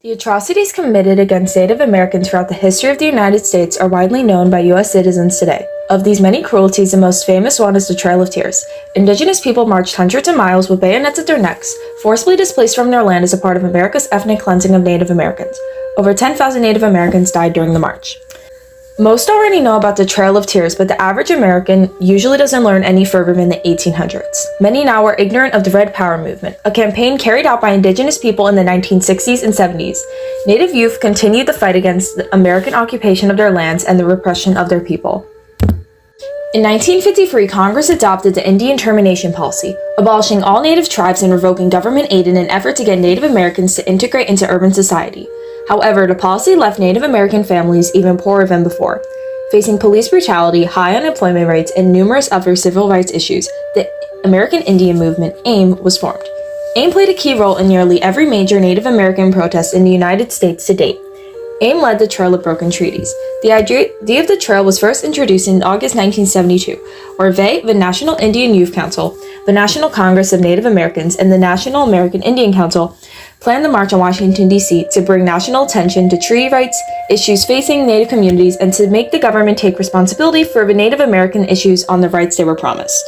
The atrocities committed against Native Americans throughout the history of the United States are widely known by U.S. citizens today. Of these many cruelties, the most famous one is the Trail of Tears. Indigenous people marched hundreds of miles with bayonets at their necks, forcibly displaced from their land as a part of America's ethnic cleansing of Native Americans. Over 10,000 Native Americans died during the march. Most already know about the Trail of Tears, but the average American usually doesn't learn any further than the 1800s. Many now are ignorant of the Red Power movement, a campaign carried out by Indigenous people in the 1960s and 70s. Native youth continued the fight against the American occupation of their lands and the repression of their people. In 1953, Congress adopted the Indian Termination Policy, abolishing all Native tribes and revoking government aid in an effort to get Native Americans to integrate into urban society. However, the policy left Native American families even poorer than before. Facing police brutality, high unemployment rates, and numerous other civil rights issues, the American Indian movement, AIM, was formed. AIM played a key role in nearly every major Native American protest in the United States to date. AIM led the Trail of Broken Treaties. The idea of the trail was first introduced in August 1972, where they, the National Indian Youth Council, the National Congress of Native Americans, and the National American Indian Council planned the march on Washington, D.C. to bring national attention to treaty rights, issues facing Native communities, and to make the government take responsibility for the Native American issues on the rights they were promised.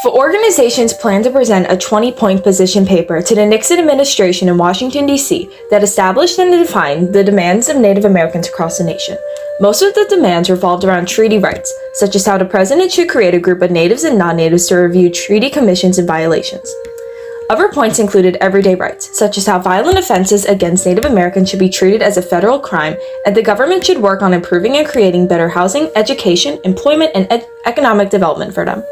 The organizations plan to present a 20-point position paper to the Nixon administration in Washington, D.C. that established and defined the demands of Native Americans across the nation. Most of the demands revolved around treaty rights, such as how the president should create a group of natives and non-natives to review treaty commissions and violations. Other points included everyday rights, such as how violent offenses against Native Americans should be treated as a federal crime, and the government should work on improving and creating better housing, education, employment, and economic development for them.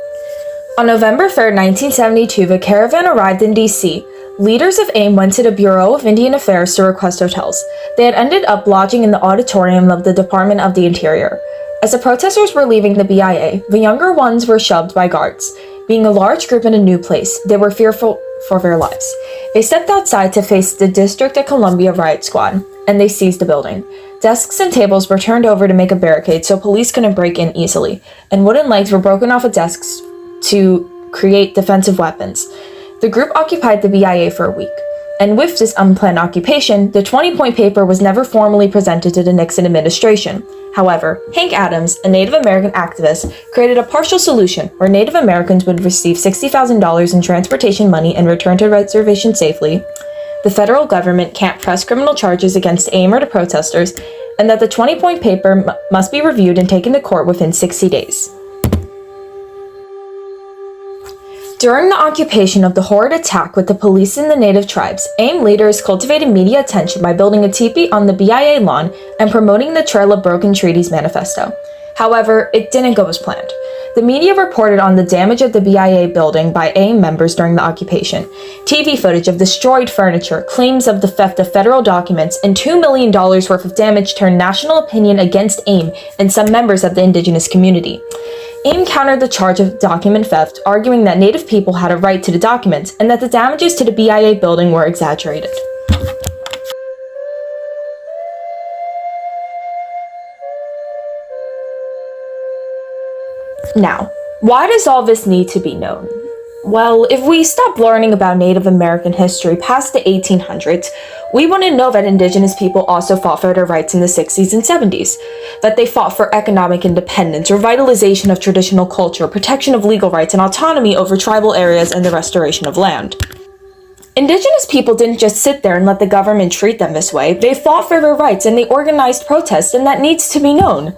On November 3, 1972, the caravan arrived in D.C. Leaders of AIM went to the Bureau of Indian Affairs to request hotels. They had ended up lodging in the auditorium of the Department of the Interior. As the protesters were leaving the BIA, the younger ones were shoved by guards. Being a large group in a new place, they were fearful for their lives. They stepped outside to face the District of Columbia riot squad, and they seized the building. Desks and tables were turned over to make a barricade so police couldn't break in easily, and wooden legs were broken off of desks to create defensive weapons. The group occupied the BIA for a week, and with this unplanned occupation, the 20-point paper was never formally presented to the Nixon administration. However, Hank Adams, a Native American activist, created a partial solution where Native Americans would receive $60,000 in transportation money and return to reservation safely. The federal government can't press criminal charges against AIM or the protesters, and that the 20-point paper must be reviewed and taken to court within 60 days. During the occupation of the horrid attack with the police and the native tribes, AIM leaders cultivated media attention by building a teepee on the BIA lawn and promoting the Trail of Broken Treaties manifesto. However, it didn't go as planned. The media reported on the damage of the BIA building by AIM members during the occupation. TV footage of destroyed furniture, claims of the theft of federal documents, and $2 million worth of damage turned national opinion against AIM and some members of the indigenous community. AIM countered the charge of document theft, arguing that Native people had a right to the documents and that the damages to the BIA building were exaggerated. Now, why does all this need to be known? Well, if we stop learning about Native American history past the 1800s, we wouldn't know that Indigenous people also fought for their rights in the 60s and 70s, that they fought for economic independence, revitalization of traditional culture, protection of legal rights, and autonomy over tribal areas, and the restoration of land. Indigenous people didn't just sit there and let the government treat them this way. They fought for their rights and they organized protests, and that needs to be known.